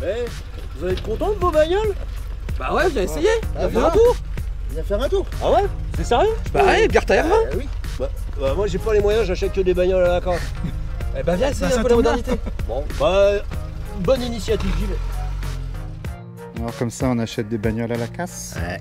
Eh, vous allez être content de vos bagnoles? Bah ouais, viens essayer. Ah, Viens faire un tour. Viens faire un tour. Ah ouais? C'est sérieux? Bah ouais, bière ta R20. Oui. Bah, moi j'ai pas les moyens, j'achète que des bagnoles à la carte. Eh bah viens essayer ça un peu la tombe bien. modernité. Bon, bah, bonne initiative, j'y vais. Alors comme ça, on achète des bagnoles à la casse. Ouais.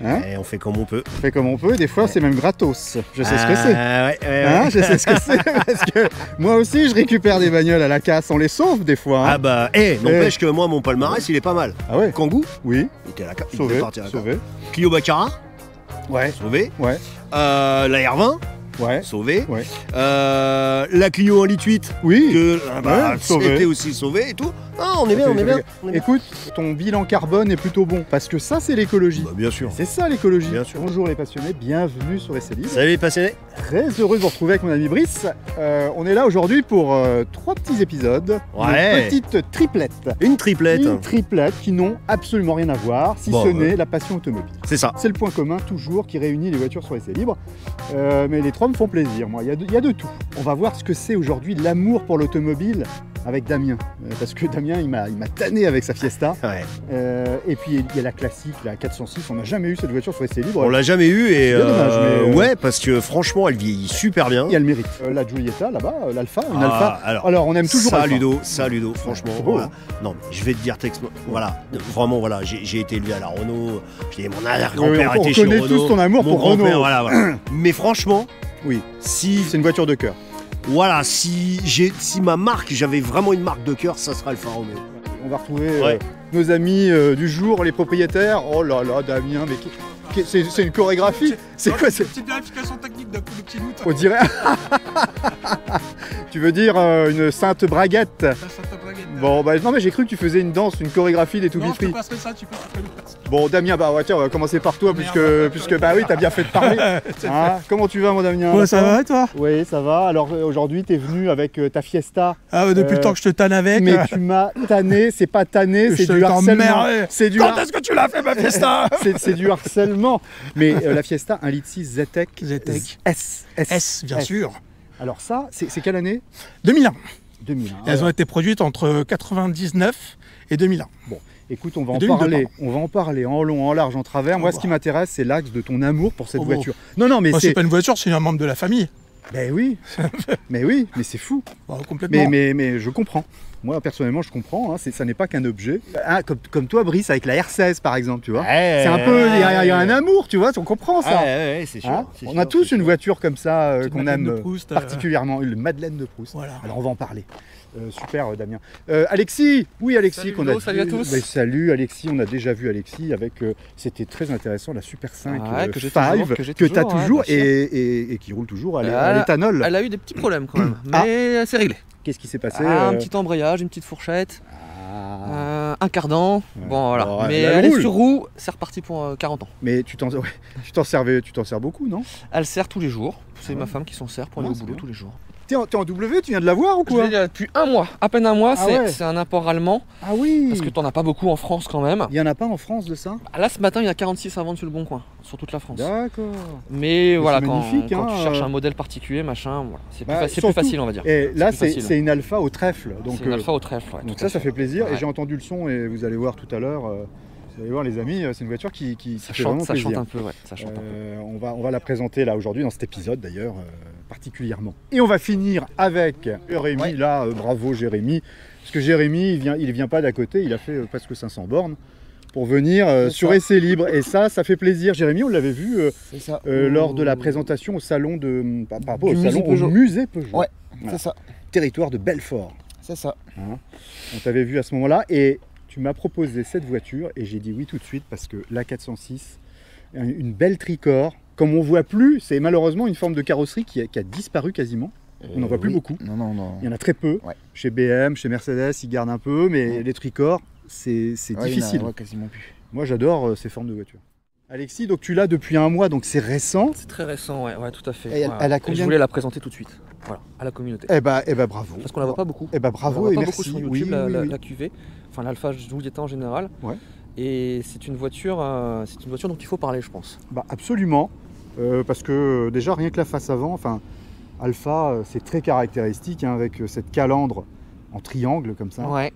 Hein? On fait comme on peut. On fait comme on peut, des fois c'est même gratos. Je sais ce que c'est. Ouais. Hein, je sais ce que c'est, parce que moi aussi je récupère des bagnoles à la casse, on les sauve des fois. Hein. Ah bah, n'empêche que moi mon palmarès il est pas mal. Ah ouais? Kangoo, Oui, il était à la carte. Il sauvé, devait partir à la carte. sauvé. Clio Baccarat, Ouais, sauvé. ouais, La R20, ouais, sauvé. ouais. La Clio 1 litre 8, Oui. que sauvé. c'était aussi sauvé et tout. Ah, on est bien, on est bien. On est bien. Écoute, ton bilan carbone est plutôt bon, parce que ça c'est l'écologie. Bah, bien sûr. C'est ça l'écologie. Bien sûr. Bonjour les passionnés, bienvenue sur Essai Libre. Salut les passionnés. Très heureux de vous retrouver avec mon ami Brice. On est là aujourd'hui pour 3 petits épisodes. Ouais. Une petite triplette. Une triplette. Une triplette qui n'ont absolument rien à voir, si Bon, ce ouais. n'est la passion automobile. C'est ça. C'est le point commun toujours qui réunit les voitures sur Essai Libre. Mais les trois me font plaisir, moi. Il y a de tout. On va voir ce que c'est aujourd'hui l'amour pour l'automobile avec Damien. Parce que Damien, il m'a tanné avec sa Fiesta. Ouais. Et puis il y a la classique, la 406. On n'a jamais eu cette voiture sur Essai Libre. On l'a jamais eu et C'est dommage, mais, ouais, parce que franchement elle vieillit super bien. Il y a le mérite. La Giulietta là-bas, l'Alpha, une Ah, Alpha. alors, on aime toujours ça Alpha. Ludo, franchement, c'est beau, voilà. hein. Non, mais je vais te dire voilà, vraiment, voilà, j'ai été élevé à la Renault, mon Oui, arrière-grand-père on était chez connaît Renault. tous ton amour mon pour grand-père, Renault. voilà. Mais franchement, Oui, si, c'est une voiture de cœur. voilà, si ma marque, j'avais vraiment une marque de cœur, ça serait Alfa Romeo. On va retrouver Ouais. nos amis du jour, les propriétaires. Oh là là, Damien, mais c'est une chorégraphie. C'est quoi c'est Petite vérification technique d'un coup de petit doute. On dirait. Tu veux dire une sainte braguette? Ça te braguette. Bon, bah non, mais j'ai cru que tu faisais une danse, une chorégraphie des To Non, Be je te Free. passerai ça, tu peux le passer. Bon, Damien, bah ouais, tiens, on va commencer par toi, puisque bah oui, t'as bien fait de parler. Hein, comment tu vas, mon Damien? Ouais, ça d'accord va et toi? Oui, ça va. Alors aujourd'hui, t'es venu avec ta Fiesta. Ah ouais, depuis le temps que je te tanne avec. Mais tu m'as tanné, c'est pas tanné, c'est Je du t'ai harcèlement. emmerdé. C'est du, Quand est-ce que tu l'as fait ma fiesta? c'est du harcèlement. Mais la Fiesta 1,6 litre ZTEC ZTEC. S, bien sûr. Alors ça, c'est quelle année? 2001. 2001. Elles ont été produites entre 99 et 2001. Bon, écoute, on va en 2002, parler. pardon. On va en parler en long, en large, en travers. Moi, Oh ce qui bah. m'intéresse, c'est l'axe de ton amour pour cette Oh bah. voiture. Non, mais Bah, c'est. c'est pas une voiture, c'est un membre de la famille. Ben oui, mais c'est fou. Bah, complètement. Mais je comprends. Moi, personnellement, je comprends. Hein, ça n'est pas qu'un objet. Ah, comme toi, Brice, avec la R16, par exemple, tu vois. C'est un peu. Il y a un amour, tu vois. On comprend ça. Ouais, c'est sûr. Hein, c'est on sûr, a tous c'est une sûr. voiture comme ça Petite qu'on Madeleine aime de Proust, particulièrement, une Madeleine de Proust. Voilà. Alors on va en parler. Super Damien. Alexis, oui Alexis Salut, qu'on a Ludo, salut à tous. Mais salut Alexis, on a déjà vu Alexis avec c'était très intéressant la Super 5 Ouais, que j'ai 5 toujours, que j'ai que tu as toujours, ouais, toujours bien sûr. et qui roule toujours à l'éthanol. Elle a eu des petits problèmes quand même, Ah. mais c'est réglé. Qu'est-ce qui s'est passé Un petit embrayage, une petite fourchette, un cardan. Ouais. Bon voilà. Bon, mais elle elle est roule. sur roue, c'est reparti pour 40 ans. Mais tu t'en sers beaucoup, non? Elle sert tous les jours. C'est Ah ouais. ma femme qui s'en sert pour Ah, aller au c'est boulot bien. tous les jours. T'es en W, tu viens de la voir ou Je quoi? l'ai depuis un mois, à peine un mois. Ah c'est ouais. c'est un import allemand Ah oui. parce que t'en as pas beaucoup en France quand même. Il y en a pas en France de ça? Là ce matin il y a 46 à vendre sur le bon coin, sur toute la France. D'accord. Mais voilà, c'est quand, magnifique, quand hein, tu cherches un modèle particulier, machin, voilà, c'est Bah, plus surtout- facile on va dire. Et là plus facile. c'est une Alpha au trèfle. Donc C'est une alpha au trèfle. Ouais, donc tout à ça fait plaisir. Ouais. Et j'ai entendu le son et vous allez voir tout à l'heure. Vous allez voir les amis, c'est une voiture qui Ça fait vraiment chante, ça plaisir. chante un peu, ouais. Ça chante un peu. On va la présenter là aujourd'hui dans cet épisode d'ailleurs particulièrement. Et on va finir avec Jérémy. Ouais. Là, bravo Jérémy. Parce que Jérémy, il vient pas d'à côté, il a fait presque 500 bornes pour venir sur ça. Essai Libre. Et ça fait plaisir. Jérémy, on l'avait vu C'est ça. lors de la présentation au salon de... Pas au musée salon, Peugeot. au musée Peugeot. Ouais, Voilà. c'est ça. Territoire de Belfort. C'est ça. Hein. On t'avait vu à ce moment-là et tu m'as proposé cette voiture et j'ai dit oui tout de suite parce que la 406, une belle tricorps, comme on voit plus, c'est malheureusement une forme de carrosserie qui a disparu quasiment. On n'en voit plus oui. beaucoup. Non. Il y en a très peu. Ouais. Chez BM, chez Mercedes, ils gardent un peu, mais Ouais. les tricorps, c'est difficile. Ouais, quasiment plus. Moi j'adore ces formes de voitures. Alexis, donc tu l'as depuis un mois, donc c'est récent. C'est très récent, ouais, tout à fait. Et elle- Ouais. elle a Et combien je voulais la présenter tout de suite, voilà, à la communauté. Eh ben bravo. Parce qu'on la voit pas beaucoup. Eh ben On la bravo voit et pas merci. beaucoup sur YouTube, Oui, la, oui, la- oui. la QV, enfin l'Alpha Giulietta en général. Ouais. Et c'est une voiture dont il faut parler, je pense. Bah, absolument, parce que déjà rien que la face avant, enfin Alpha c'est très caractéristique hein, avec cette calandre en triangle comme ça. Ouais.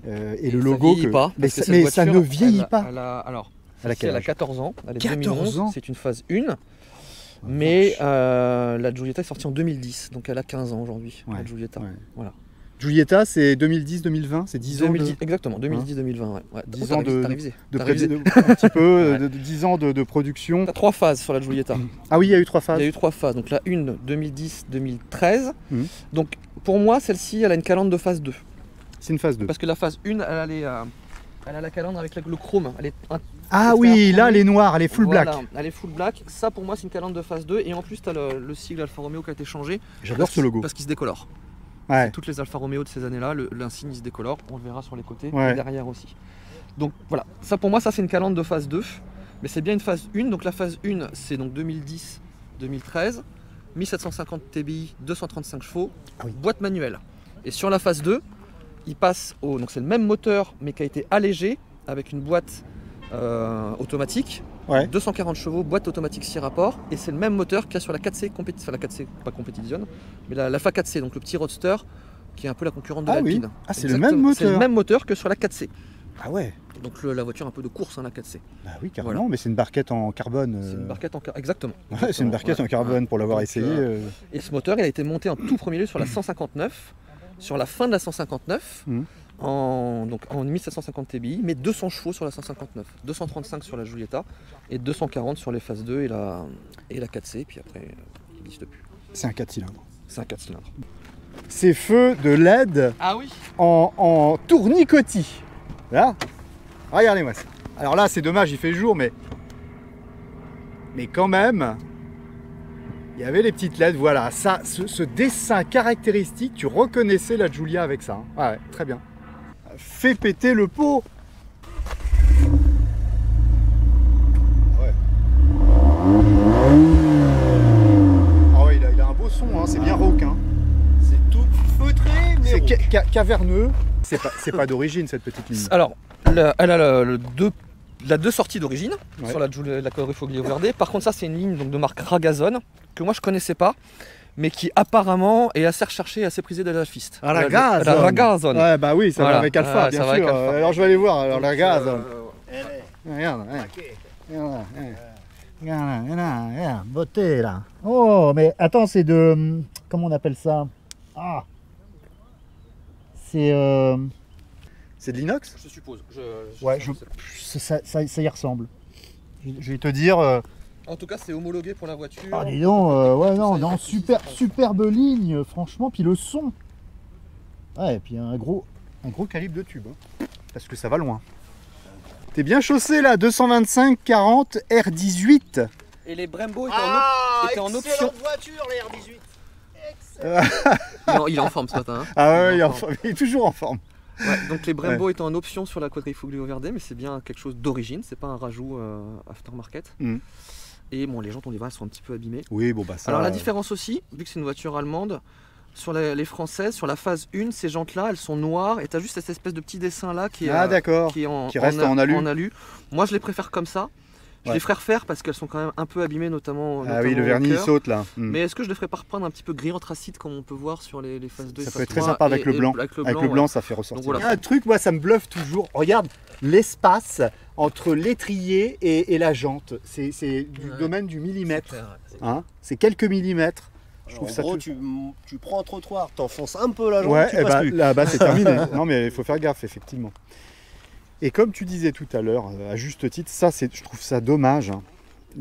Et le logo. Ça vieillit pas, Mais, parce que ça, cette mais ça ne voiture, vieillit pas. Alors, Elle a quel elle a âge 14 ans, elle est 14 2011, ans. c'est une phase 1. Mais la Giulietta est sortie en 2010, donc elle a 15 ans aujourd'hui, Ouais, la Giulietta. ouais. Voilà. Giulietta, c'est 2010-2020, c'est 10 ans 2010, exactement, 2010-2020. Ouais. 10 ans de- T'as révisé. de, T'as révisé. un petit peu, Ouais. de 10 ans de production. T'as 3 phases sur la Giulietta. Ah oui, il y a eu 3 Il phases. y a eu 3 phases. Donc la 1, 2010-2013. Mhm. Donc pour moi, celle-ci, elle a une calandre de phase 2. C'est une phase 2. Parce que la phase 1, elle a la calandre avec le chrome. Elle est Ah c'est oui, un là, premier- elle est noire, elle est full voilà, black. elle est full black. Ça, pour moi, c'est une calandre de phase 2. Et en plus, tu as le sigle Alfa Romeo qui a été changé. J'adore ce logo. Parce qu'il se décolore. Ouais. Toutes les Alfa Romeo de ces années-là, l'insigne il se décolore. On le verra sur les côtés Ouais. et derrière aussi. Donc voilà, ça pour moi, ça c'est une calandre de phase 2. Mais c'est bien une phase 1. Donc la phase 1, c'est donc 2010-2013. 1750 TBI, 235 chevaux, Ah oui. boîte manuelle. Et sur la phase 2, il passe au. Donc c'est le même moteur, mais qui a été allégé avec une boîte automatique. Ouais. 240 chevaux, boîte automatique 6 rapports. Et c'est le même moteur qu'il y a sur la 4C, enfin la 4C, pas Competition, mais la FA 4C, donc le petit roadster qui est un peu la concurrente de Ah oui. l'Alpine. Ah, c'est le Exactement. même moteur. C'est le même moteur que sur la 4C. Ah ouais. Donc la voiture un peu de course, hein, la 4C. Bah oui, carrément, Voilà. mais c'est une barquette en carbone. C'est une barquette en exactement. Ouais, c'est une barquette Ouais. en carbone pour l'avoir Donc, essayé. Et ce moteur, il a été monté en tout premier lieu sur la 159, sur la fin de la 159, Mhm. donc en 1750 TBI, mais 200 chevaux sur la 159, 235 sur la Giulietta et 240 sur les phases 2 et la 4C, puis après, il n'existe plus. C'est un 4 cylindres. C'est un 4 cylindres. Ces feux de LED Ah oui. en tournicotis. Là, regardez-moi ça. Alors là, c'est dommage, il fait jour, mais quand même, il y avait les petites LED. Voilà, ça, ce dessin caractéristique, tu reconnaissais la Giulia avec ça. Hein. Ouais, très bien. Fais péter le pot. Ouais. Ah ouais, il a un beau son, hein, c'est bien rauque. Hein. C'est tout feutré, mais C'est rond. caverneux. C'est pas d'origine cette petite ligne. Alors, elle a la deux sorties d'origine Ouais. sur la Quadrifoglio Verde. Par contre, ça, c'est une ligne donc, de marque Ragazone que moi je connaissais pas, mais qui apparemment est assez recherchée et assez prisée des alfistes. Ah, la Gazone. La Ragazone. Ouais, bah oui, ça Voilà. va avec Alpha, Ouais, bien ça va sûr. avec Alpha. Alors je vais aller voir, alors la Donc, Gazone. Elle est Regarde, craquée. regarde, regarde, beauté là. Oh, mais attends, c'est de. Comment on appelle ça? Ah. C'est. C'est de l'inox? Je suppose. Ouais, ça y ressemble. Je vais te dire. En tout cas, c'est homologué pour la voiture. Ah, dis donc, ouais, non, Ça, non, il y a pas de souci, superbe ligne, franchement, puis le son. Ouais, et puis un gros calibre de tube, hein, parce que ça va loin. T'es bien chaussé là, 225-40 R18. Et les Brembo Ah, étaient en option. excellente voiture, les R18. Non, il est en forme ce matin. Hein. Ah ouais, Il est en forme. il est toujours en forme. Ouais, donc les Brembo étaient en option sur la Quadrifoglio Verde, mais c'est bien quelque chose d'origine, c'est pas un rajout aftermarket. Mm. Et bon, les jantes on les voit, elles sont un petit peu abîmées. Oui, bon bah ça. Alors la différence aussi, vu que c'est une voiture allemande, sur les françaises, sur la phase 1, ces jantes-là, elles sont noires et tu as juste cette espèce de petit dessin là qui est, Ah d'accord. qui est Qui reste en alu. Moi je les préfère comme ça. Je Ouais. les ferai refaire parce qu'elles sont quand même un peu abîmées, notamment. Ah oui, le au vernis il cœur. saute là. Mm. Mais est-ce que je les ferai pas reprendre un petit peu gris anthracite comme on peut voir sur les phases 2 et Ça peut phase être très 3, sympa avec le blanc. Avec le Avec blanc, le ouais. blanc, ça fait ressortir. Donc voilà. Il y a un truc, moi, ça me bluffe toujours. Regarde l'espace entre l'étrier et la jante. C'est du Ouais. domaine du millimètre. C'est clair, c'est- Hein, c'est quelques millimètres. Je trouve En ça gros, tout- tu prends un trottoir, t'enfonces un peu la jambe, Ouais, tu et passes bah, plus. là-bas c'est terminé. Non mais il faut faire gaffe, effectivement. Et comme tu disais tout à l'heure, à juste titre, ça je trouve ça dommage. Hein.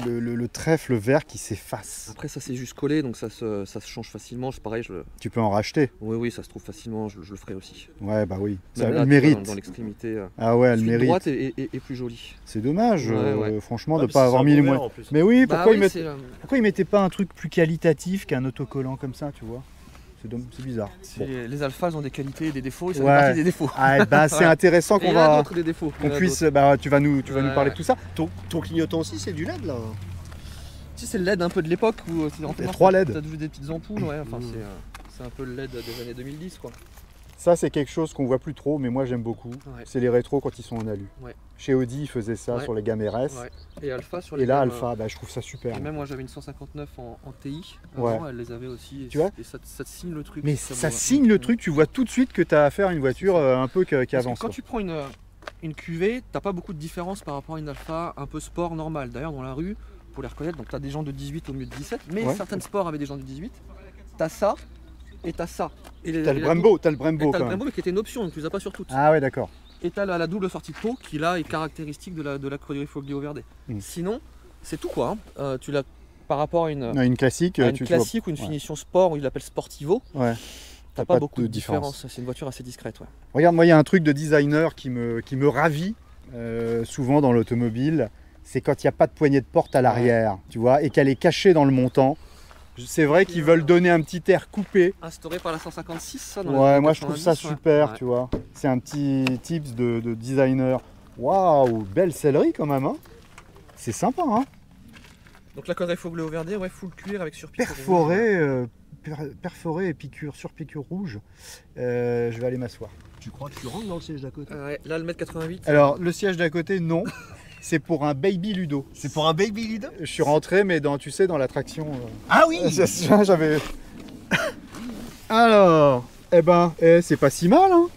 Le trèfle vert qui s'efface. Après ça c'est juste collé donc ça se change facilement. C'est pareil, Tu peux en racheter. oui ça se trouve facilement, je le ferai aussi. Ouais, bah oui. Ça, Même là, elle tu vois, mérite. Dans l'extrémité. Ah ouais, elle Celui de mérite. droite est plus joli. C'est dommage, Ouais, ouais. franchement, Ouais, de puis pas c'est avoir un mis les beau moyens. vert, en plus. Mais oui, Bah pourquoi, oui, pourquoi ils mettaient pas un truc plus qualitatif qu'un autocollant comme ça, tu vois? C'est bizarre. Bon. les alphas ont des qualités et des défauts et ça Ouais. fait partie des défauts. Ah, bah, c'est Ouais. intéressant Et qu'on il y en a va. d'autres des défauts. Il y Qu'on en a puisse. d'autres. Bah, tu vas nous Ouais, parler ouais. de tout ça. Ton clignotant aussi, c'est du LED là. Si c'est le LED un peu de l'époque où Il y a 3 LED. T'as vu des petites ampoules, ouais. Enfin c'est un peu le LED des années 2010 quoi. Ça, c'est quelque chose qu'on voit plus trop, mais moi j'aime beaucoup. Ouais. C'est les rétros quand ils sont en alu. Ouais. Chez Audi, ils faisaient ça Ouais. sur les gammes RS. Ouais. Et Alpha sur les Et là, gammes, Alpha, bah, je trouve ça super. Et même moi j'avais une 159 en TI, Ouais. avant, elle les avait aussi. Et Tu vois ça te signe le truc. Mais c'est ça beau. signe le truc, tu vois tout de suite que tu as affaire à une voiture un peu qui Parce que avance. quand quoi. tu prends une QV, t'as pas beaucoup de différence par rapport à une Alpha un peu sport normale. D'ailleurs dans la rue, pour les reconnaître, donc t'as des gens de 18 au mieux de 17, mais Ouais. certaines sports avaient des gens de 18. T'as ça et t'as ça. Et T'as le Brembo, t'as le Brembo T'as quand le même. Brembo mais qui était une option, donc tu les as pas sur toutes. Ah ouais, d'accord. Et t'as la double sortie de peau qui là est caractéristique de la Quadrifoglio Verde. Mm. Sinon, c'est tout quoi. Hein. Tu l'as par rapport à une Une classique, à une tu classique ou une ouais. finition sport, il l'appelle Sportivo, Ouais. t'as pas beaucoup de différence. C'est une voiture assez discrète. Ouais. Regarde, moi, il y a un truc de designer qui me ravit souvent dans l'automobile. C'est quand il n'y a pas de poignée de porte à l'arrière, tu vois, et qu'elle est cachée dans le montant. C'est vrai qu'ils veulent donner un petit air coupé. Instauré par la 156, ça dans les Ouais, années moi je trouve ça 90, ouais. super, Ouais. tu vois. C'est un petit tips de designer. Waouh, belle sellerie quand même, hein. C'est sympa, hein. Donc la Quadrifoglio Verde, ouais, full cuir avec surpiqûre Perforé et piqûre, sur piqûre rouge. Je vais aller m'asseoir. Tu crois que tu rentres dans le siège d'à côté? Ouais, là le mètre 88. Alors, le siège d'à côté, non. C'est pour un baby Ludo. C'est pour un baby leader? Je suis rentré, mais dans, tu sais, dans l'attraction. Ah oui! J'avais. Alors, c'est pas si mal, hein.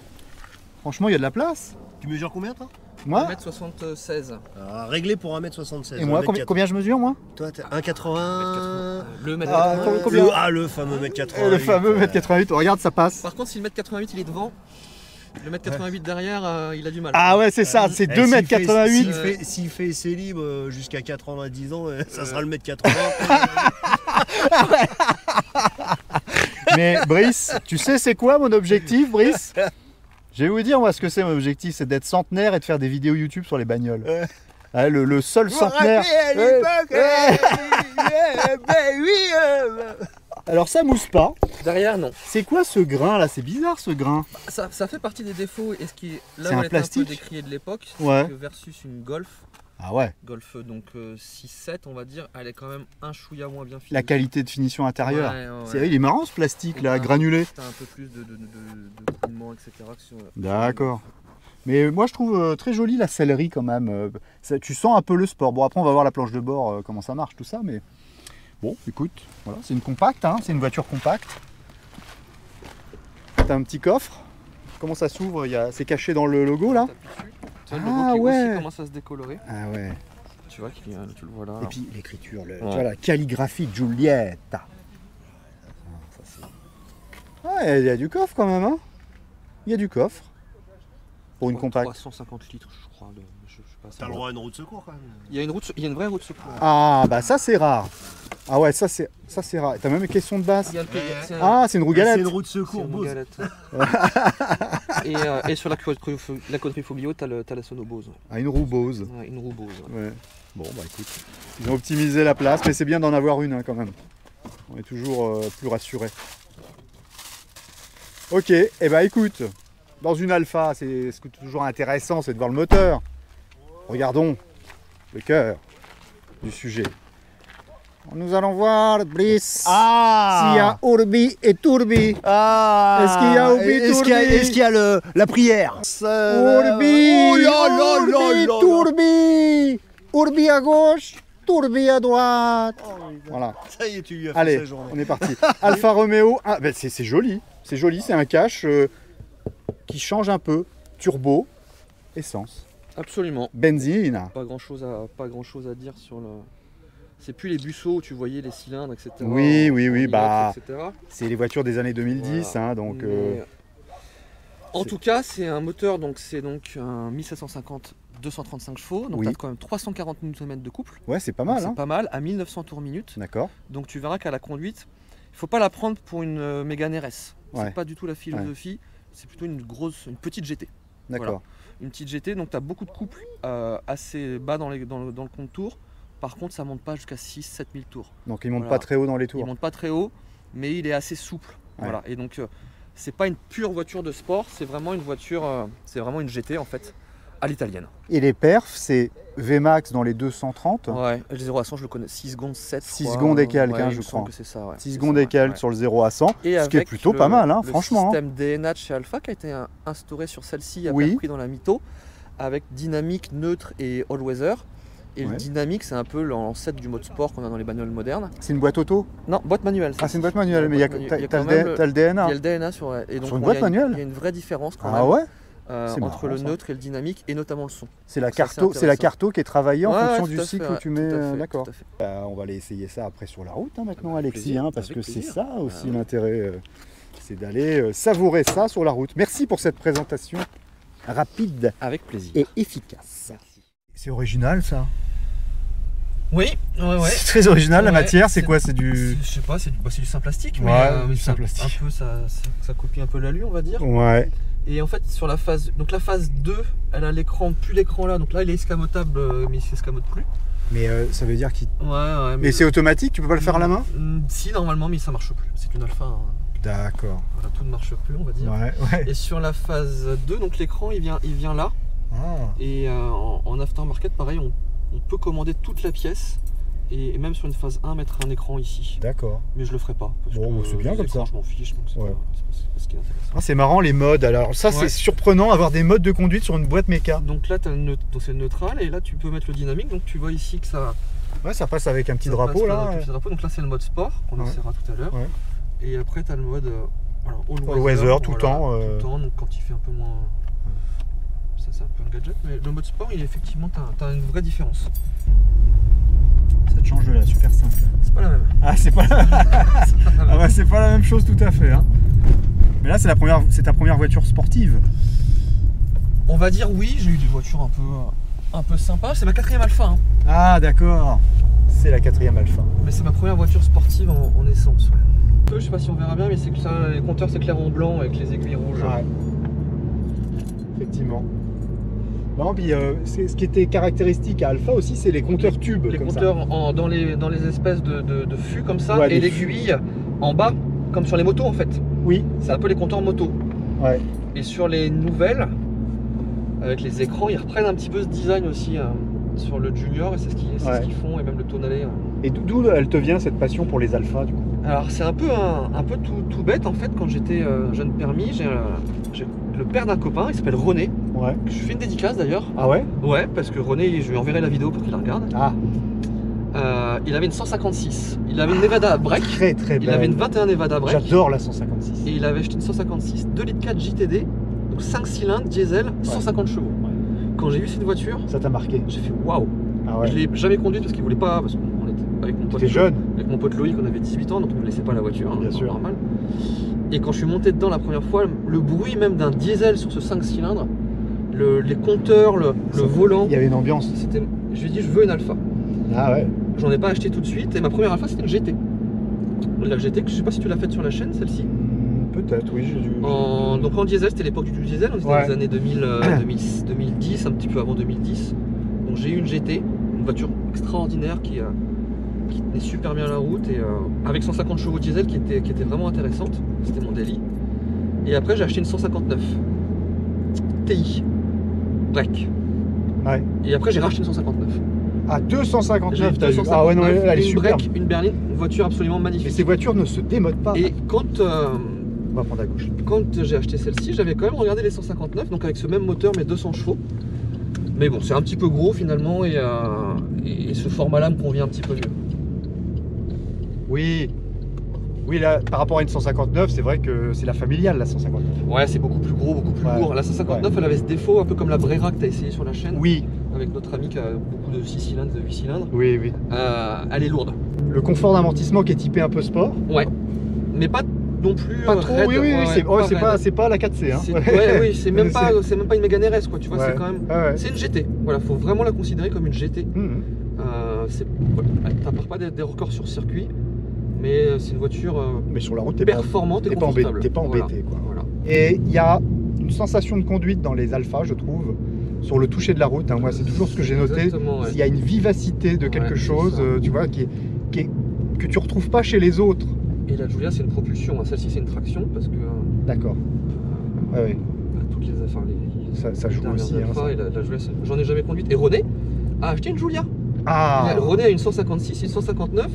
Franchement, il y a de la place. Tu mesures combien toi? Moi 1m76. Réglé pour 1m76. Et moi, combien je mesure, moi Toi, t'es 1,80. Le mètre Ah, 88. combien Le fameux mètre 80. Le fameux mètre 88. Regarde, ça passe. Par contre, si le mètre 88 il est devant, le mètre 88 derrière, il a du mal. Ah ouais, c'est ça, c'est 2,88 m. S'il fait essai libre jusqu'à 90 ans, ça sera le mètre 80. Mais Brice, tu sais c'est quoi mon objectif, Brice? Je vais vous dire moi ce que c'est mon objectif, c'est d'être centenaire et de faire des vidéos YouTube sur les bagnoles. Ouais. Ah, le seul centenaire. Alors ça mousse pas. Derrière, non. C'est quoi ce grain là? C'est bizarre ce grain. Ça fait partie des défauts et ce qui est là C'est où un elle était un plastique peu décriée de l'époque, Ouais. c'est que versus une Golf, Ah ouais. Golf donc 6-7 on va dire, elle est quand même un chouïa moins bien finie. La qualité de finition intérieure. Ouais, ouais, C'est ouais. il est marrant ce plastique là, T'as- granulé. T'as un peu plus de coulement, etc. que sur- D'accord. Mais moi je trouve très jolie la sellerie quand même. Tu sens un peu le sport. Bon après on va voir la planche de bord, comment ça marche tout ça. Mais bon écoute, voilà, c'est une compacte, hein, c'est une voiture compacte. T'as un petit coffre. Comment ça s'ouvre? C'est caché dans le logo là. Tu vois le Ah, logo qui ouais. aussi commence à se décolorer. Ah ouais. Tu vois, tu le vois là. Et puis l'écriture, tu Ouais. vois la calligraphie Giulietta. Ouais, il y a du coffre quand même, hein. Il y a du coffre. Pour une compacte. 350 litres, je crois. Je sais pas, T'as le droit à une roue de secours quand même. Il y a une vraie roue de secours. Ah bah ça c'est rare. Ah ouais, ça c'est rare. T'as même une question de basse. Il y a le Pégase, c'est un- Ah, c'est une roue C'est galette. une roue de c'est secours, une Bose. galette. Et sur la Quadrifoglio, t'as la Sono Bose. Ah, une roue Bose. Ouais, une roue Bose. Ouais. Ouais. Bon bah écoute, ils ont optimisé la place, mais c'est bien d'en avoir une hein, quand même. On est toujours plus rassuré. Ok, et bah écoute, dans une Alpha, ce qui est toujours intéressant, c'est de voir le moteur. Regardons le cœur du sujet. Nous allons voir, Brice, s'il y a Urbi et Turbi. Ah. Est-ce qu'il y a Urbi, Est-ce qu'il y a la prière? Urbi, Oh là là là Urbi, là. Turbi. Urbi à gauche, Turbi à droite. Voilà. Ça y est, tu lui as fait Allez, sa journée. on est parti. Alfa Romeo, c'est joli. C'est joli, c'est un cache qui change un peu. Turbo, essence, Absolument. benzine. Pas grand chose à dire sur le. C'est plus les Busseaux où tu voyais les cylindres, etc. Oui, en oui, inox, bah, etc. C'est les voitures des années 2010, Voilà. hein, donc Mais, en c'est- tout cas, c'est un moteur, donc c'est donc un 1750 235 chevaux, donc Oui. tu as quand même 340 Nm de couple. ouais, c'est pas Donc mal. c'est Hein. pas mal, à 1900 tours minute. D'accord. Donc tu verras qu'à la conduite, il faut pas la prendre pour une Mégane RS. Ouais. C'est pas du tout la philosophie, c'est plutôt une petite GT. D'accord. Une petite GT, donc tu as beaucoup de couples assez bas dans le contour. Par contre, ça monte pas jusqu'à 6-7 000 tours. Donc il monte Voilà. pas très haut dans les Il tours. monte pas très haut, mais il est assez souple. Ouais. Voilà. Et donc c'est pas une pure voiture de sport, c'est vraiment une voiture, c'est vraiment une GT en fait, à l'italienne. Et les perfs, c'est Vmax dans les 230. Ouais, le 0 à 100, je le connais. 6 secondes 7. 6 secondes et quelques, ouais, hein, il je me semble crois. que c'est ça. Ouais. 6 secondes et quelques sur le 0 à 100. Et ce qui est plutôt pas mal, hein, franchement. Le système DNA de chez Alpha qui a été instauré sur celle-ci, a Oui. pris dans la Mytho, avec dynamique, neutre et all weather. Et le dynamique, c'est un peu l'ancêtre du mode sport qu'on a dans les bagnoles modernes. C'est une boîte auto? Non, boîte manuelle. Ah, c'est une boîte manuelle, mais t'as le DNA. Il y a le DNA sur, et donc sur une boîte manuelle. Il y a une vraie différence quand Ah même, ouais entre marrant, le ça. neutre et le dynamique, et notamment le son. C'est la carto qui est travaillée en fonction tout du à cycle fait, où tu tout à mets. fait, D'accord. tout à fait. On va aller essayer ça après sur la route maintenant, Avec Alexis, plaisir, parce avec que c'est plaisir. ça aussi oui. l'intérêt, c'est d'aller savourer ça sur la route. Merci pour cette présentation rapide Avec plaisir. et efficace. C'est original ça. Oui, ouais. C'est très original la Ouais, matière, c'est quoi? C'est du. Je sais pas, c'est du saint plastique, Ouais, mais du saint plastique. un peu ça copie un peu l'alu, on va dire. Ouais. Et en fait, sur la phase 2, elle a l'écran, plus l'écran là, donc là il est escamotable, mais il s'escamote plus. Mais ça veut dire qu'il. Ouais. Mais c'est automatique, tu peux pas le faire à la main? Si, normalement, mais ça marche plus. C'est une alpha. Hein. D'accord. Voilà, tout ne marche plus, on va dire. Ouais. Et sur la phase 2, donc l'écran il vient là. Ah. Et en aftermarket, pareil, on peut commander toute la pièce. Et même sur une phase 1, mettre un écran ici. D'accord. Mais je le ferai pas. Parce Bon, que c'est bien les comme écrans, ça. Je m'en fiche, donc c'est Ouais. pas ce qui est intéressant. Ah, c'est marrant les modes. Alors ça, c'est Ouais. surprenant avoir des modes de conduite sur une boîte méca. Donc là, c'est le neutral, et là, tu peux mettre le dynamique. Donc tu vois ici que ça. Ouais, ça passe avec un petit ça drapeau passe là. avec le petit drapeau. Donc là, c'est le mode sport qu'on Ouais. essaiera tout à l'heure. Ouais. Et après, tu as le mode All weather, tout le temps, Tout le temps, donc quand il fait un peu moins. Ça, c'est un peu un gadget. Mais le mode sport, il est effectivement, tu as une vraie différence. Ça te change de la super simple. C'est pas la même. Ah, c'est pas la... ah ouais, c'est pas la même chose tout à fait. Hein. Mais là, c'est ta première voiture sportive. On va dire oui, j'ai eu des voitures un peu sympas. C'est ma 4e Alpha. Hein. Ah, d'accord. C'est la 4e Alpha. Mais c'est ma première voiture sportive en essence. Ouais. Je sais pas si on verra bien, mais c'est que ça, les compteurs s'éclairent en blanc avec les aiguilles rouges. Ouais. Effectivement. Non, puis ce qui était caractéristique à Alpha aussi, c'est les compteurs tubes. Les comme compteurs dans les espèces de fûts comme ça, Ouais, et des fûts. l'aiguille en bas, comme sur les motos en fait. Oui. C'est un peu les compteurs moto. Ouais. Et sur les nouvelles, avec les écrans, ils reprennent un petit peu ce design aussi sur le Junior, et c'est ce qu'ils font, et même le Tonale. Et d'où elle te vient cette passion pour les Alphas du coup? Alors c'est un peu tout bête en fait. Quand j'étais jeune permis, j'ai le père d'un copain, il s'appelle René. Ouais. Je lui fais une dédicace d'ailleurs. Ah ouais? Ouais, parce que René, je lui enverrai la vidéo pour qu'il la regarde. Ah. Il avait une 156, il avait une Nevada break, Très très belle. il avait une 21 Nevada break, J'adore la 156. et il avait acheté une 156 2 litres 4 JTD, donc 5 cylindres, diesel, 150 chevaux. Ouais. Quand j'ai vu cette voiture, Ça t'a marqué? j'ai fait waouh. Ah ouais. Je l'ai jamais conduite parce qu'il voulait pas, parce qu'on était avec mon pote. T'es jeune? Avec mon pote Loïc, on avait 18 ans, donc il ne me laissait pas la voiture, Bien sûr. normal. Et quand je suis monté dedans la première fois, le bruit même d'un diesel sur ce 5 cylindres, les compteurs, le volant, Il y avait une ambiance. je lui ai dit je veux une Alpha. Ah ouais. J'en ai pas acheté tout de suite, et ma première Alpha c'était une GT. La GT, je sais pas si tu l'as faite sur la chaîne celle-ci. Peut-être, oui, j'ai dû. Donc en diesel, c'était l'époque du diesel, on était dans Ouais. les années 2010, un petit peu avant 2010. Donc j'ai eu une GT, une voiture extraordinaire qui tenait super bien la route, et avec 150 chevaux diesel qui était vraiment intéressante. C'était mon daily. Et après j'ai acheté une 159 TI break. Ouais. Et après j'ai racheté une 159. Ah, J'ai eu 259, t'as vu? 259, Ah ouais, non, elle est une superbe. break, une berline, une voiture absolument Mais magnifique. ces voitures ne se démodent pas. Et quand On va prendre à gauche. j'ai acheté celle-ci, j'avais quand même regardé les 159, donc avec ce même moteur mais 200 chevaux. Mais bon, c'est un petit peu gros finalement, et ce format-là me convient un petit peu mieux. Oui. Oui, là, par rapport à une 159, c'est vrai que c'est la familiale, la 159. Ouais, c'est beaucoup plus gros, beaucoup plus Ouais. lourd. La 159, elle avait ce défaut, un peu comme la Brera que tu as essayé sur la chaîne, Oui, avec notre ami qui a beaucoup de 6 cylindres, de 8 cylindres. oui, oui. Elle est lourde. Le confort d'amortissement qui est typé un peu sport. Ouais. Mais pas non plus Pas trop, raide. oui, oui, Ouais, c'est raide. c'est pas la 4C. Hein. Oui, c'est même pas une Mégane RS, quoi, tu vois, Ouais. c'est quand même... Ouais, ouais. C'est une GT, voilà, faut vraiment la considérer comme une GT. Mhm. T'as pas des records sur circuit, mais c'est une voiture Mais sur la route, t'es pas performante et t'es pas embêté, confortable. t'es pas embêté, quoi. Voilà. Et il y a une sensation de conduite dans les Alphas, je trouve, sur le toucher de la route. Hein. Moi, c'est toujours ce que j'ai noté. Exactement, ouais. Il y a une vivacité de quelque Ouais, c'est chose, ça. tu vois, que tu retrouves pas chez les autres. Et la Giulia, c'est une propulsion, hein. Celle-ci c'est une traction parce que D'accord. Ouais, ouais. tout toutes les affaires. Ça joue aussi. Hein, ça. J'en ai jamais conduite. Et René a acheté une Giulia. Ah. René a une 156, une 159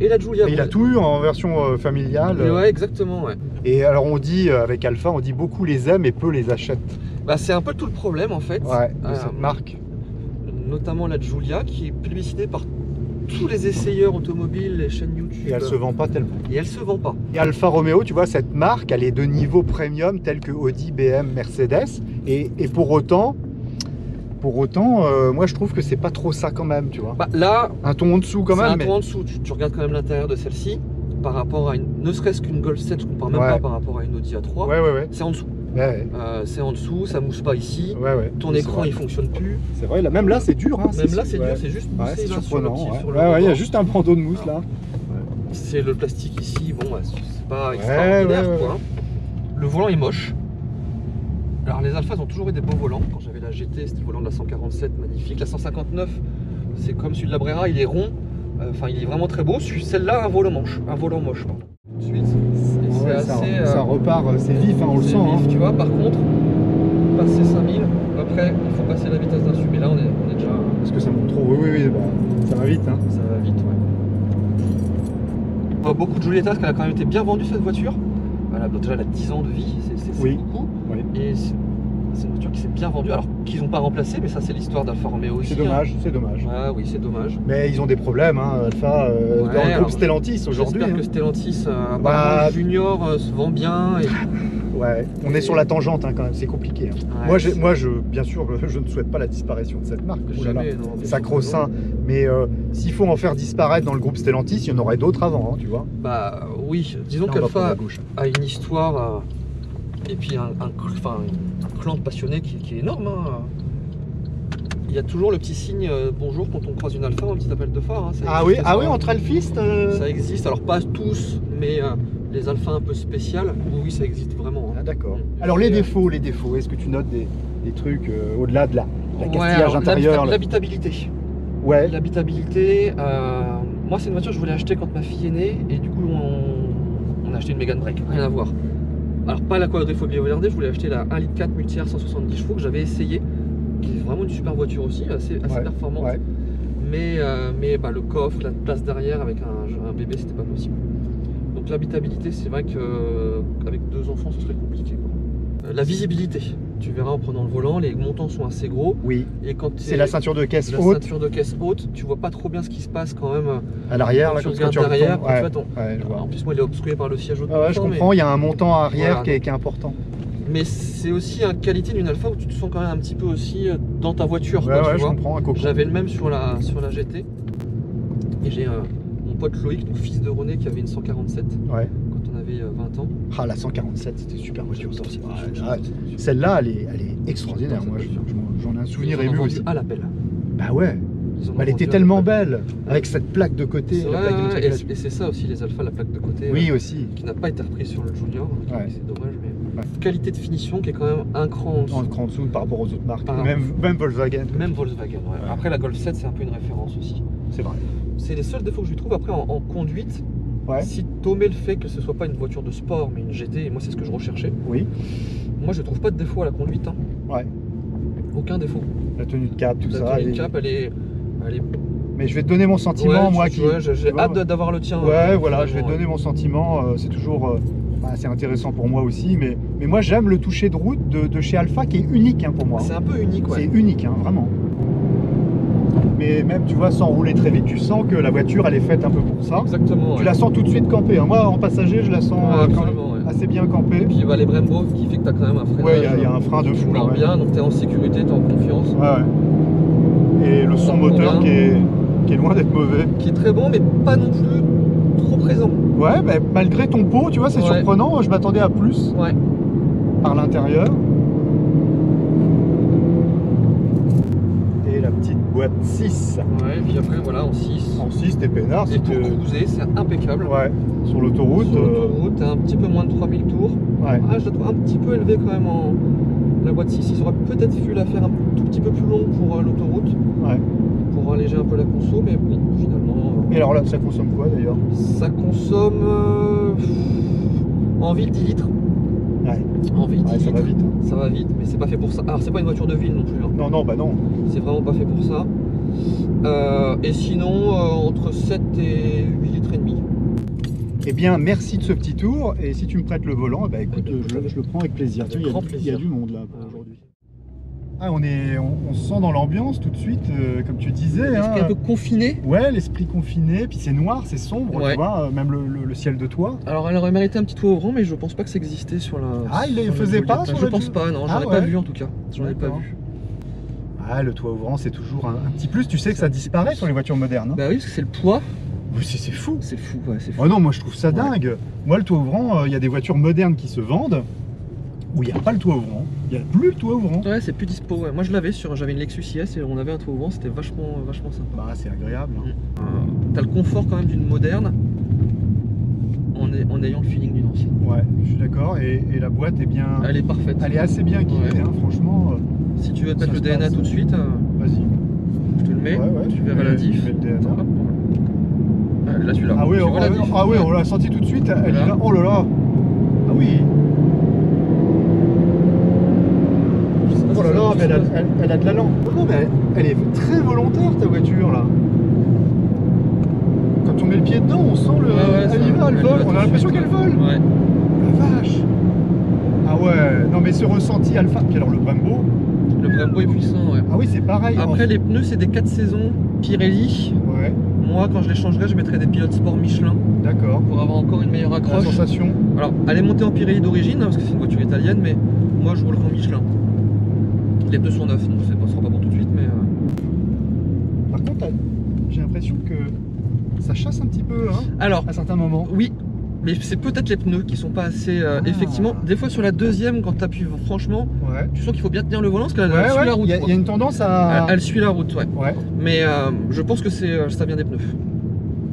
et la Giulia. Et il a tout eu en version familiale. Ouais, exactement. Ouais. Et alors on dit avec Alfa, on dit beaucoup les aime et peu les achète. Bah, c'est un peu tout le problème en fait. Ouais, de cette marque. Notamment la Giulia qui est plébiscitée par tous les essayeurs automobiles, les chaînes YouTube. Et elle se vend pas tellement. Et elle se vend pas. Et Alfa Romeo, tu vois, cette marque, elle est de niveau premium tel que Audi, BM, Mercedes. Et pour autant, moi je trouve que c'est pas trop ça quand même, tu vois. Bah, là, un ton en dessous quand même. Un ton en dessous. Tu regardes quand même l'intérieur de celle-ci par rapport à ne serait-ce qu'une Golf 7, je compare même pas par rapport à une Audi A3. Ouais. C'est en dessous. Ouais. C'est en dessous, ça mousse pas ici. Ouais. Ton écran il fonctionne plus. C'est vrai, là, même là c'est dur. Hein, même là c'est dur, c'est juste moussé c'est là, surprenant. sur le Il y a juste un bandeau de mousse là. C'est le plastique ici, bon, c'est pas extraordinaire quoi. Le volant est moche. Alors les Alphas ont toujours eu des beaux volants. Quand j'avais la GT, c'était le volant de la 147, magnifique. La 159, c'est comme celui de la Brera, il est rond. Enfin, il est vraiment très beau. Celle-là, un volant moche. Pardon. Ensuite, c'est assez. Ça repart, c'est vif, hein, on le sent. Vif, tu vois. Par contre, passer 5000, après, il faut passer la vitesse d'un sub. Et là, on est déjà. Parce que ça monte trop. Oui, bah, ça va vite. Hein. Ça va vite, ouais. Beaucoup de Giulietta, parce qu'elle a quand même été bien vendue cette voiture. Déjà, elle a 10 ans de vie, c'est beaucoup. Oui. Et c'est une voiture qui s'est bien vendue, alors qu'ils n'ont pas remplacé, mais ça c'est l'histoire d'Alfa Romeo aussi. C'est dommage, c'est dommage. Ah oui, c'est dommage. Mais ils ont des problèmes, hein, Alfa, dans le groupe Stellantis aujourd'hui. J'espère que Stellantis, Junior, se vend bien. Et... Ouais, on est sur la tangente hein, quand même, c'est compliqué. Hein. Ouais, moi, bien sûr, je ne souhaite pas la disparition de cette marque. C'est sacro-saint. Mais s'il faut en faire disparaître dans le groupe Stellantis, il y en aurait d'autres avant, hein, tu vois. Bah oui, disons qu'Alfa a une histoire et puis un clan de passionnés qui est énorme. Hein. Il y a toujours le petit signe bonjour quand on croise une Alfa, un petit appel de phare. Hein, oui, entre alfistes Ça existe, alors pas tous, mais les Alphas un peu spéciales, oui, ça existe vraiment. Hein. Ah, d'accord. Alors les défauts, est-ce que tu notes des trucs au-delà de la castillage intérieur L'habitabilité. Ouais. L'habitabilité, moi c'est une voiture que je voulais acheter quand ma fille est née, et du coup on a acheté une Megane Break, rien à voir. Alors pas la Quadrifoglio Verde, je voulais acheter la 1,4 litre multi-air 170 chevaux que j'avais essayé, qui est vraiment une super voiture aussi, assez performante. Ouais. Mais le coffre, la place derrière avec un bébé, c'était pas possible. Donc l'habitabilité, c'est vrai qu'avec 2 enfants, ce serait compliqué. Quoi. La visibilité, tu verras en prenant le volant, les montants sont assez gros. Oui. Et quand c'est la ceinture de caisse haute. La ceinture de caisse haute, tu vois pas trop bien ce qui se passe quand même. À l'arrière, là, quand tu regardes derrière. En plus, moi, il est obstrué par le siège auto. Je comprends. Il y a un montant arrière qui est important. Mais c'est aussi une qualité d'une Alpha où tu te sens quand même un petit peu aussi dans ta voiture. Je comprends. J'avais le même sur la GT. Et j'ai mon pote Loïc, mon fils de René, qui avait une 147 quand on avait 20 ans. Ah, la 147, c'était super voiture. Celle-là, elle est extraordinaire. Moi, j'en ai un souvenir ému aussi. À l'appel. Bah ouais. Elle était tellement belle, avec cette plaque de côté. Et c'est ça aussi les Alphas, la plaque de côté. Oui, aussi. Qui n'a pas été reprise sur le Junior. C'est dommage, mais. Qualité de finition qui est quand même un cran en dessous. Un cran en dessous par rapport aux autres marques. Même Volkswagen. Même Volkswagen, ouais. Après, la Golf 7, c'est un peu une référence aussi. C'est vrai. C'est les seuls défauts que je lui trouve. Après, en conduite, si t'omets le fait que ce soit pas une voiture de sport, mais une GT, et moi, c'est ce que je recherchais. Oui. Moi, je trouve pas de défaut à la conduite. Hein. Ouais. Aucun défaut. La tenue de cap, tout ça. La tenue de cap, elle est... Mais je vais te donner mon sentiment, moi qui. J'ai hâte d'avoir le tien. Ouais, voilà, je vais te donner mon sentiment. C'est toujours. C'est intéressant pour moi aussi, mais moi j'aime le toucher de route de chez Alfa qui est unique hein, pour moi. C'est un peu unique, ouais. C'est unique, hein, vraiment. Mais même, tu vois, sans rouler très vite, tu sens que la voiture, elle est faite un peu pour ça. Exactement. Tu la sens tout de suite campée. Hein. Moi, en passager, je la sens assez bien campée. Et puis les Brembo qui fait que tu as quand même un freinage. Ouais, il y a un frein de fou. Là, bien, donc tu es en sécurité, tu es en confiance. Ouais. Et le son moteur qui est loin d'être mauvais. Qui est très bon, mais pas non plus trop présent. Ouais, bah, malgré ton pot, tu vois, c'est surprenant. Je m'attendais à plus. Ouais. Par l'intérieur. Et la petite boîte 6. Ouais, et puis après, voilà, en 6. En 6, t'es peinard. Et pour cruiser, c'est impeccable. Ouais. Sur l'autoroute. Sur l'autoroute, t'as un petit peu moins de 3000 tours. Ouais. Ah, je la trouve un petit peu élevée quand même en. La boîte 6, ils auraient peut-être pu la faire un tout petit peu plus longue pour l'autoroute. Ouais. Pour alléger un peu la conso, mais bon, finalement. Et alors là, ça consomme quoi d'ailleurs? Ça consomme en ville 10 litres. Ouais. En V10. Ouais, ça va vite. Ça va vite, mais c'est pas fait pour ça. Alors c'est pas une voiture de ville non plus. Hein. Non, bah non. C'est vraiment pas fait pour ça. Et sinon, entre 7 et 8 litres et demi. Eh bien, merci de ce petit tour. Et si tu me prêtes le volant, bah écoute, Avec je le prends avec plaisir. avec Tiens, il y a grand du- il y plaisir. a du monde là pour aujourd'hui. Ah, on se sent dans l'ambiance tout de suite, comme tu disais. L'esprit Hein. un peu confiné. Ouais, l'esprit confiné, puis c'est noir, c'est sombre, Ouais. tu vois, même le ciel de toit. Alors elle aurait mérité un petit toit ouvrant, mais je pense pas que ça existait sur la. Ah, il les sur la faisait pas Joliette. sur Je la pense Joliette. pas, non, j'en Ah ai ouais. pas vu en tout cas. J'en ai pas D'accord. vu. Ah, le toit ouvrant, c'est toujours un petit plus. Tu sais que ça disparaît sur les voitures modernes. Hein. Bah oui, parce que c'est le poids. Oui, c'est fou. C'est fou, ouais, c'est fou. Oh non, moi je trouve ça Ouais. dingue. Moi, le toit ouvrant, il y a des voitures modernes qui se vendent où il n'y a pas le toit ouvrant. Il n'y a plus le toit ouvrant. Ouais, c'est plus dispo. Ouais. Moi je l'avais j'avais une Lexus IS et on avait un toit ouvrant, c'était vachement sympa. Bah, c'est agréable. Hein. T'as le confort quand même d'une moderne en ayant le feeling d'une ancienne. Ouais, je suis d'accord. Et la boîte est bien. Elle est parfaite. Elle est assez bien guidée, Ouais. hein, franchement. Si tu veux te Ça mettre le se DNA passe. tout de suite, Vas-y. je te le mets. Ouais, tu verras la diff. tu mets le DNA. Hop. Là tu l'as. Ah oui, Tu vois la diff. on l'a senti tout de suite. Elle Voilà. y va. Oh là là. Ah oui. Je sais pas Oh si là ça là, bouge, mais elle a de l'allant. Oh non, mais elle est très volontaire ta voiture là. Quand on met le pied dedans, on sent le. Ouais, elle ça- y va, elle y vole. va On tout a de l'impression suite, qu'elle ouais. vole. Ouais. La vache. Ah ouais, non mais ce ressenti alpha. Puis alors le Brembo. Le Brembo est puissant, ouais. Ah oui, c'est pareil. Après les pneus c'est des 4 saisons Pirelli. Ouais, Moi quand je les changerais je mettrais des pilotes sport Michelin d'accord. pour avoir encore une meilleure La accroche. sensation. Alors elle est montée en Pirelli d'origine hein, parce que c'est une voiture italienne mais moi je roule en Michelin. Les pneus sont neufs donc ça ne sera pas bon tout de suite mais Par contre, j'ai l'impression que ça chasse un petit peu hein, Alors à certains moments. oui mais c'est peut-être les pneus qui sont pas assez effectivement des fois sur la deuxième quand tu appuies franchement Ouais. tu sens qu'il faut bien tenir le volant parce qu'elle Ouais, suit ouais. la route. Il y a quoi. une tendance à. Elle suit la route ouais. Ouais. Mais je pense que ça vient des pneus.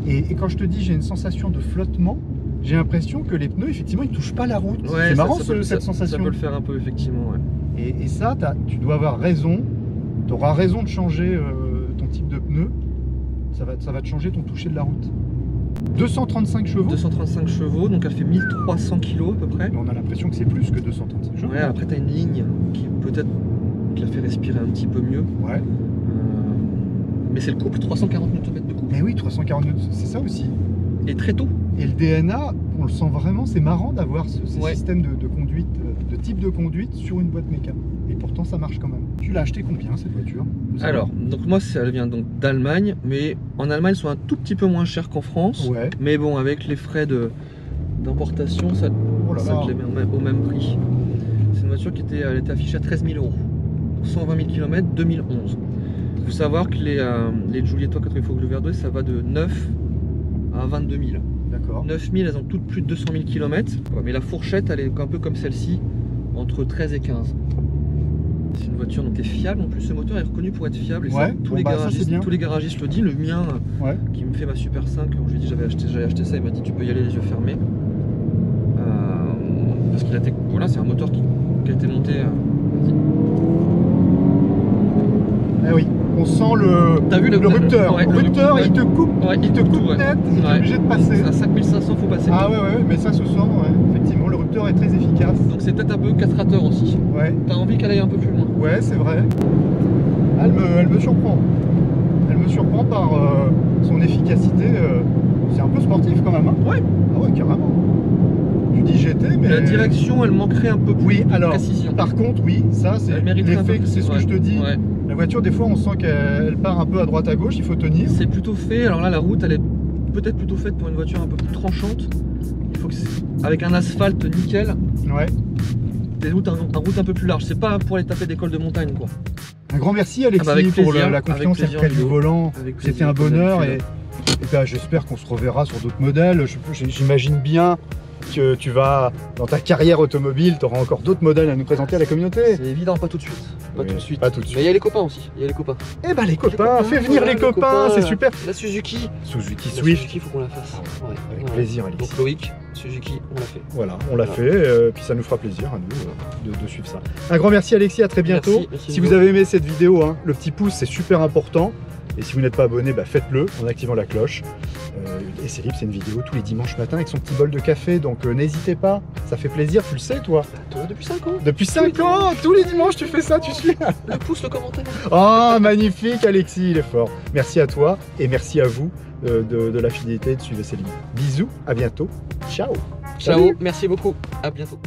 Et quand je te dis j'ai une sensation de flottement, j'ai l'impression que les pneus, effectivement, ils touchent pas la route. Ouais, c'est ça- marrant ça peut- cette ça- sensation. Ça peut le faire un peu effectivement ouais. Et ça, tu dois avoir raison. Tu auras raison de changer ton type de pneu. Ça va te changer ton toucher de la route. 235 chevaux. 235 chevaux, donc elle fait 1300 kg à peu près. Mais on a l'impression que c'est plus que 235 chevaux. Ouais, après t'as une ligne qui peut-être te la fait respirer un petit peu mieux. Ouais. Mais c'est le couple, 340 Nm de couple. Mais oui, 340 nœuds, c'est ça aussi. Et très tôt. Et le DNA, on le sent vraiment, c'est marrant d'avoir ces Ouais. systèmes de conduite, de type de conduite sur une boîte mécano. Et pourtant ça marche quand même. Tu l'as acheté combien cette voiture? Alors, donc moi elle vient donc d'Allemagne, mais en Allemagne ils sont un tout petit peu moins chers qu'en France. Ouais. Mais bon, avec les frais d'importation, ça, Oh là ça là. te les met au même prix. C'est une voiture elle était affichée à 13 000 €. 120 000 km, 2011. Il faut savoir que les Giulietto 4 Foglu-Verdeux, ça va de 9 à 22 000. D'accord. 9 000, elles ont toutes plus de 200 000 km. Mais la fourchette, elle est un peu comme celle-ci, entre 13 et 15. C'est une voiture donc, qui est fiable. En plus, ce moteur est reconnu pour être fiable. Et Ouais, ça, tous, bon, les bah, ça, garagistes, c'est bien. tous les garagistes le disent. Le mien, Ouais. qui me fait ma Super 5, quand je lui ai dit j'allais acheter ça, il m'a dit tu peux y aller les yeux fermés. Parce qu'il a été. Voilà, c'est un moteur qui a été monté. Vas-y. Eh oui, on sent le, T'as vu le rupteur. ouais, le rupteur, ouais. il te coupe, Ouais, il te coupe coupe tout, ouais. net et tu es Ouais. obligé de passer. À 5500, faut passer. Ah ouais, mais ça se sent, ouais. Effectivement, le rupteur est très efficace. Donc c'est peut-être un peu castrateur aussi. Ouais, T'as envie qu'elle aille un peu plus loin. ouais, c'est vrai. Ah, elle me surprend. Elle me surprend par son efficacité. C'est un peu sportif quand même. Hein. Ouais. Ah ouais, carrément. Tu dis GT, mais. La direction, elle manquerait un peu plus Oui, de alors, précision. par contre, oui, ça, c'est Elle mériterait un peu l'effet, plus. c'est ce que Ouais. je te dis. Ouais. La voiture, des fois, on sent qu'elle part un peu à droite à gauche, il faut tenir. C'est plutôt fait. Alors là, la route, elle est peut-être plutôt faite pour une voiture un peu plus tranchante. Il faut que avec un asphalte nickel, Ouais. des routes un peu plus large. C'est pas pour aller taper des cols de montagne, quoi. Un grand merci, Alexis, Ah bah, avec pour plaisir, la confiance avec plaisir, auprès du Ludo. volant. Avec plaisir, C'était un comme bonheur et, d'habitude. ben, j'espère qu'on se reverra sur d'autres modèles. J'imagine bien que tu vas, dans ta carrière automobile, tu auras encore d'autres modèles à nous présenter à la communauté. C'est évident, pas tout de suite. Pas Oui, tout de suite. pas tout de Mais suite. il y a les copains aussi. Il y a les copains. Eh ben les copains, fais venir voilà, les copains, c'est super. La Suzuki. Suzuki La Swift, Suzuki, faut qu'on la fasse. Ouais. avec Ouais. plaisir, Alexis. Donc Loïc, Suzuki, on l'a fait. Voilà, on l'a Voilà. fait, puis ça nous fera plaisir à nous de suivre ça. Un grand merci Alexis, à très bientôt. Merci Si Ludo. vous avez aimé cette vidéo, hein, le petit pouce c'est super important. Et si vous n'êtes pas abonné, faites-le en activant la cloche. Et c'est libre, c'est une vidéo tous les dimanches matin avec son petit bol de café, donc n'hésitez pas, ça fait plaisir, tu le sais toi. Toi, depuis 5 ans. Depuis 5 ans, tous les dimanches tu fais ça, tu suis. Le pouce, le commentaire. Oh, magnifique Alexis, il est fort. Merci à toi et merci à vous de la fidélité de suivre Céline. Bisous, à bientôt, ciao. Ciao, Salut. merci beaucoup. À bientôt.